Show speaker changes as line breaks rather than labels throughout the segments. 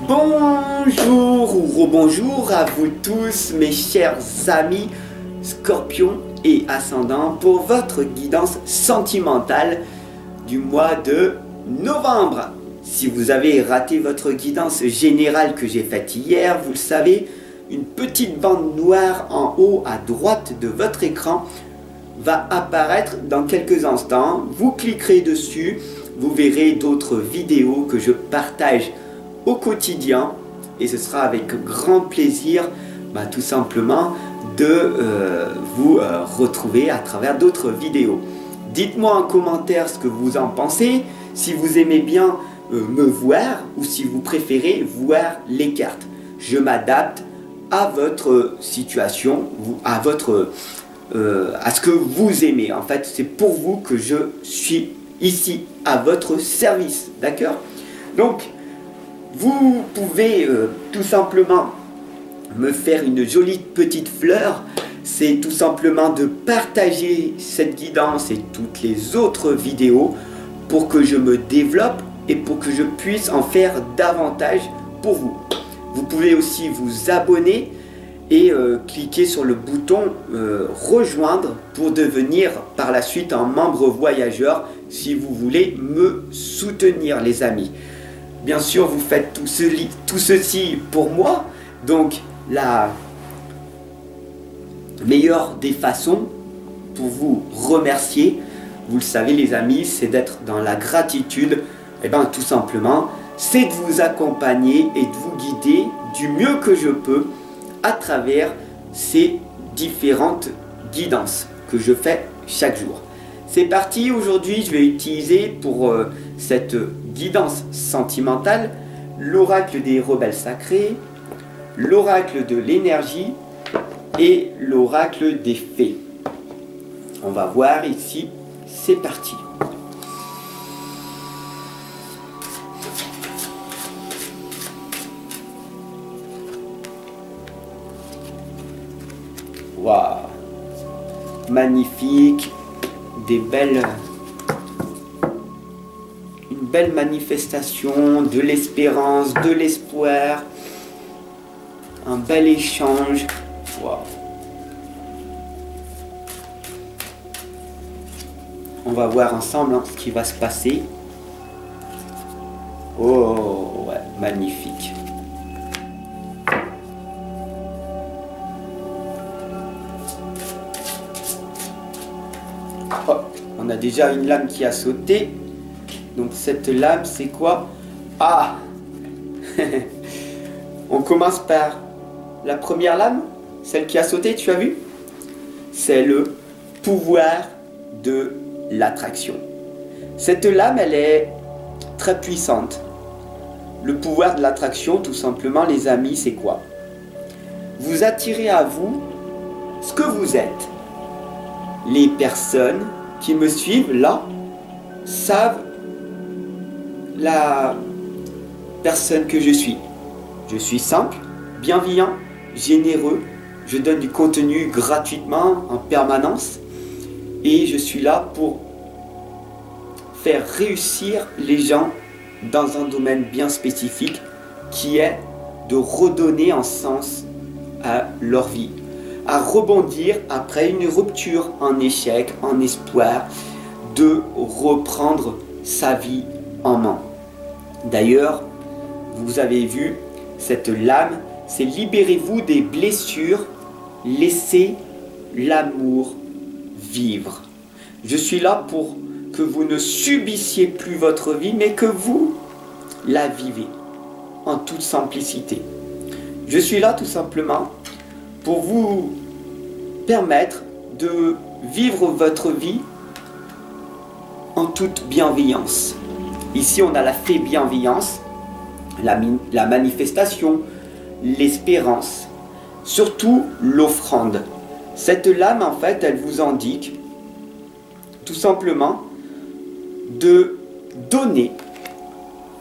Bonjour ou rebonjour à vous tous mes chers amis Scorpions et Ascendants pour votre guidance sentimentale du mois de novembre. Si vous avez raté votre guidance générale que j'ai faite hier, vous le savez, une petite bande noire en haut à droite de votre écran va apparaître dans quelques instants. Vous cliquerez dessus, vous verrez d'autres vidéos que je partage au quotidien et ce sera avec grand plaisir tout simplement de vous retrouver à travers d'autres vidéos. Dites-moi en commentaire ce que vous en pensez, si vous aimez bien me voir ou si vous préférez voir les cartes. Je m'adapte à votre situation, à ce que vous aimez. En fait, c'est pour vous que je suis ici à votre service, d'accord? Donc, vous pouvez tout simplement me faire une jolie petite fleur. C'est tout simplement de partager cette guidance et toutes les autres vidéos pour que je me développe et pour que je puisse en faire davantage pour vous. Vous pouvez aussi vous abonner et cliquer sur le bouton rejoindre pour devenir par la suite un membre voyageur si vous voulez me soutenir les amis. Bien sûr vous faites tout ceci pour moi, donc la meilleure des façons pour vous remercier, vous le savez les amis, c'est d'être dans la gratitude. Et bien tout simplement c'est de vous accompagner et de vous guider du mieux que je peux à travers ces différentes guidances que je fais chaque jour. C'est parti, aujourd'hui je vais utiliser pour cette guidance sentimentale l'oracle des rebelles sacrés, l'oracle de l'énergie et l'oracle des fées. On va voir ici, c'est parti. Waouh, magnifique, une belle manifestation, de l'espérance, de l'espoir, un bel échange. Waouh. On va voir ensemble ce qui va se passer. Oh ouais, magnifique. On a déjà une lame qui a sauté. Donc cette lame c'est quoi? Ah on commence par la première lame, celle qui a sauté, tu as vu? C'est le pouvoir de l'attraction. Cette lame elle est très puissante. Le pouvoir de l'attraction tout simplement les amis c'est quoi? Vous attirez à vous ce que vous êtes. Les personnes qui me suivent là savent la personne que je suis. Je suis simple, bienveillant, généreux, je donne du contenu gratuitement en permanence et je suis là pour faire réussir les gens dans un domaine bien spécifique qui est de redonner un sens à leur vie, à rebondir après une rupture, en échec, en espoir, de reprendre sa vie en main. D'ailleurs, vous avez vu, cette lame, c'est libérez-vous des blessures, laissez l'amour vivre. Je suis là pour que vous ne subissiez plus votre vie, mais que vous la vivez en toute simplicité. Je suis là tout simplement pour vous permettre de vivre votre vie en toute bienveillance. Ici, on a la fée bienveillance, la manifestation, l'espérance, surtout l'offrande. Cette lame, en fait, elle vous indique tout simplement de donner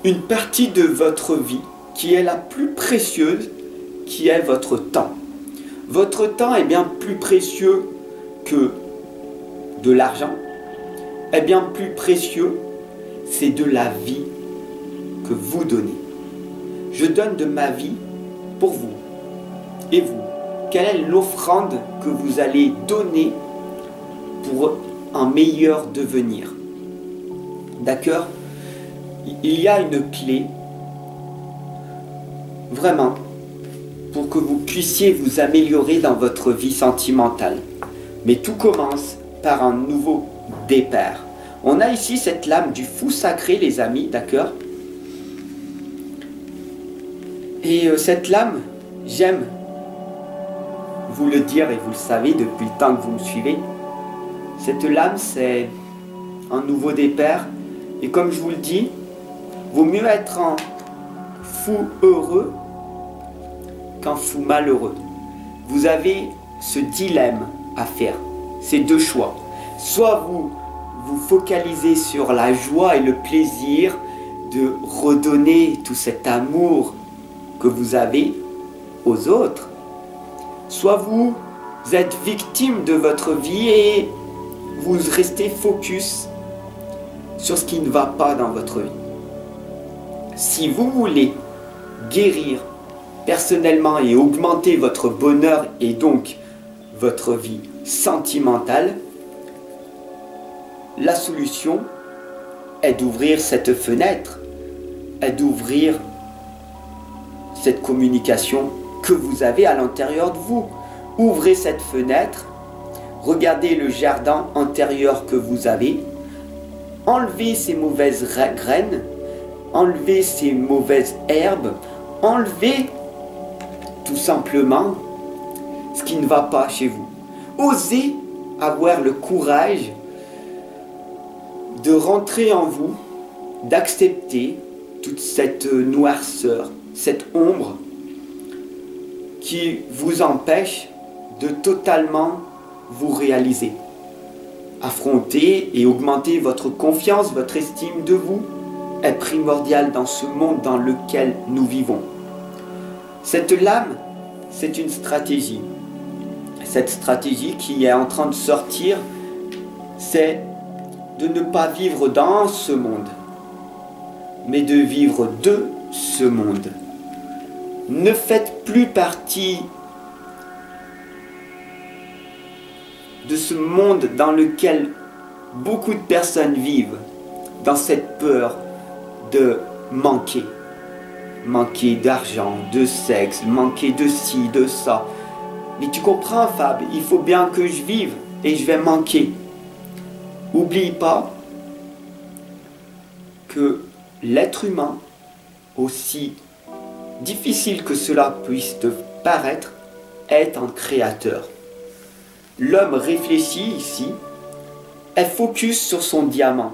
une partie de votre vie qui est la plus précieuse, qui est votre temps. Votre temps est bien plus précieux que de l'argent, est bien plus précieux, c'est de la vie que vous donnez. je donne de ma vie pour vous. Et vous, quelle est l'offrande que vous allez donner pour un meilleur devenir? D'accord? Il y a une clé, vraiment, pour que vous puissiez vous améliorer dans votre vie sentimentale. Mais tout commence par un nouveau départ. On a ici cette lame du fou sacré, les amis, d'accord? Et cette lame, j'aime vous le dire, et vous le savez depuis le temps que vous me suivez, cette lame, c'est un nouveau départ. Et comme je vous le dis, vaut mieux être un fou heureux qu'un fou malheureux. Vous avez ce dilemme à faire, ces deux choix. Soit vous vous focalisez sur la joie et le plaisir de redonner tout cet amour que vous avez aux autres, soit vous êtes victime de votre vie et vous restez focus sur ce qui ne va pas dans votre vie. Si vous voulez guérir personnellement et augmenter votre bonheur et donc votre vie sentimentale, la solution est d'ouvrir cette fenêtre, est d'ouvrir cette communication que vous avez à l'intérieur de vous. Ouvrez cette fenêtre, regardez le jardin intérieur que vous avez, enlevez ces mauvaises graines, enlevez ces mauvaises herbes, enlevez tout simplement ce qui ne va pas chez vous. Osez avoir le courage de rentrer en vous, d'accepter toute cette noirceur, cette ombre qui vous empêche de totalement vous réaliser. Affronter et augmenter votre confiance, votre estime de vous est primordial dans ce monde dans lequel nous vivons. Cette lame, c'est une stratégie. Cette stratégie qui est en train de sortir, c'est de ne pas vivre dans ce monde, mais de vivre de ce monde. Ne faites plus partie de ce monde dans lequel beaucoup de personnes vivent, dans cette peur de manquer. Manquer d'argent, de sexe, manquer de ci, de ça. Mais tu comprends, Fab, il faut bien que je vive et je vais manquer. Oublie pas que l'être humain, aussi difficile que cela puisse te paraître, est un créateur. L'homme réfléchi ici est focus sur son diamant.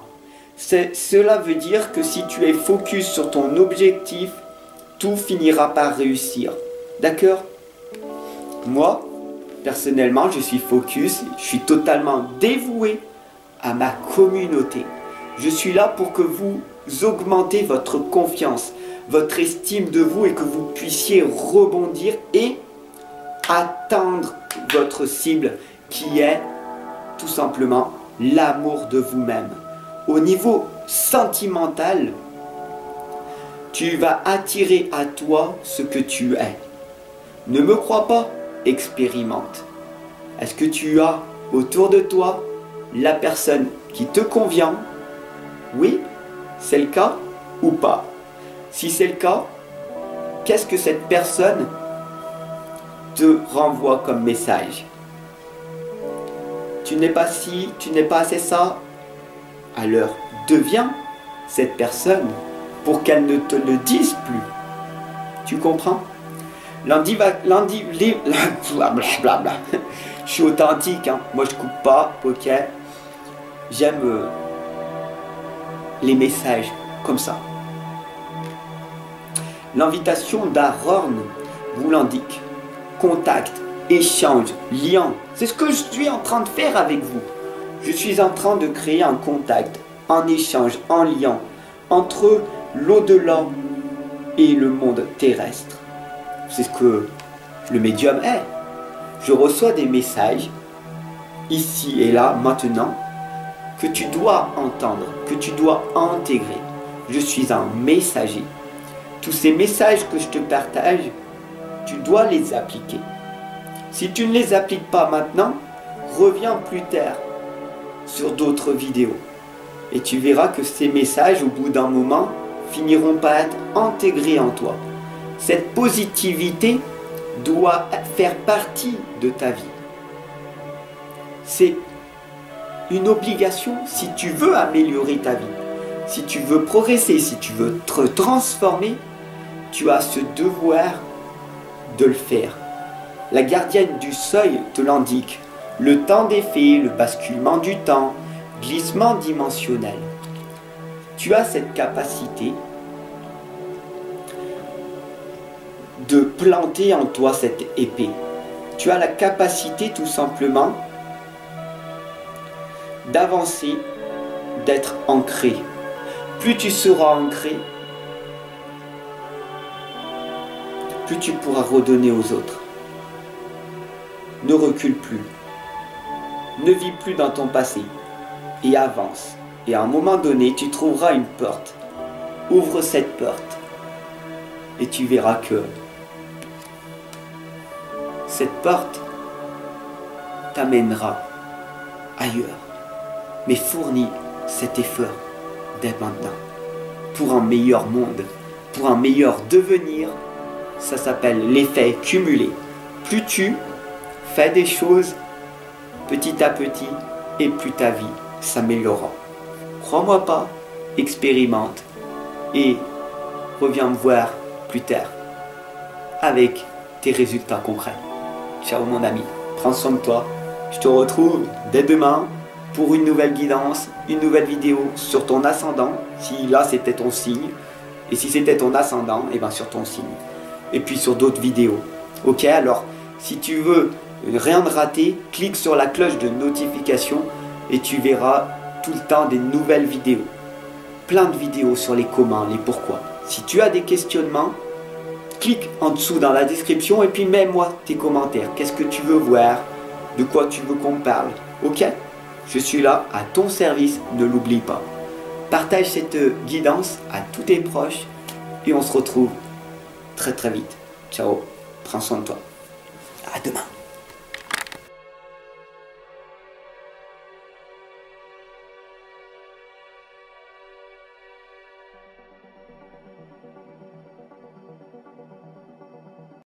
Cela veut dire que si tu es focus sur ton objectif, tout finira par réussir. D'accord? Moi, personnellement, je suis focus, je suis totalement dévoué à ma communauté. Je suis là pour que vous augmentez votre confiance, votre estime de vous et que vous puissiez rebondir et atteindre votre cible qui est tout simplement l'amour de vous-même. Au niveau sentimental, tu vas attirer à toi ce que tu es. Ne me crois pas, expérimente. Est-ce que tu as autour de toi la personne qui te convient? Oui, c'est le cas ou pas? Si c'est le cas, qu'est-ce que cette personne te renvoie comme message? Tu n'es pas ci, tu n'es pas assez ça. Alors, deviens cette personne pour qu'elle ne te le dise plus. Tu comprends? Blablabla. Je suis authentique, hein. Moi je coupe pas, ok. J'aime les messages comme ça. L'invitation d'Aaron vous l'indique. Contact, échange, lien. C'est ce que je suis en train de faire avec vous. Je suis en train de créer un contact, un échange, un lien entre l'au-delà et le monde terrestre. C'est ce que le médium est. Je reçois des messages, ici et là, maintenant, que tu dois entendre, que tu dois intégrer. Je suis un messager. tous ces messages que je te partage, tu dois les appliquer. Si tu ne les appliques pas maintenant, reviens plus tard sur d'autres vidéos. Et tu verras que ces messages, au bout d'un moment, finiront par être intégrés en toi. Cette positivité doit faire partie de ta vie. C'est une obligation si tu veux améliorer ta vie. Si tu veux progresser, si tu veux te transformer, tu as ce devoir de le faire. La gardienne du seuil te l'indique. Le temps des faits, le basculement du temps, glissement dimensionnel. Tu as cette capacité de planter en toi cette épée. Tu as la capacité tout simplement d'avancer, d'être ancré. Plus tu seras ancré, plus tu pourras redonner aux autres. Ne recule plus. Ne vis plus dans ton passé. Et avance. Et à un moment donné, tu trouveras une porte. Ouvre cette porte. Et tu verras que cette porte t'amènera ailleurs. Mais fournis cet effort dès maintenant. Pour un meilleur monde. Pour un meilleur devenir. Ça s'appelle l'effet cumulé. Plus tu fais des choses petit à petit et plus ta vie s'améliorera. Crois-moi pas, expérimente et reviens me voir plus tard avec tes résultats concrets. Ciao mon ami, prends soin de toi. Je te retrouve dès demain pour une nouvelle guidance, une nouvelle vidéo sur ton ascendant, si là c'était ton signe, et si c'était ton ascendant, et bien sur ton signe. Et puis sur d'autres vidéos. Ok, alors si tu veux rien de rater, clique sur la cloche de notification et tu verras tout le temps des nouvelles vidéos. Plein de vidéos sur les comment, les pourquoi. Si tu as des questionnements, clique en dessous dans la description et puis mets-moi tes commentaires. Qu'est-ce que tu veux voir? De quoi tu veux qu'on parle? Ok? Je suis là à ton service, ne l'oublie pas. Partage cette guidance à tous tes proches et on se retrouve très très vite. Ciao, prends soin de toi. À demain.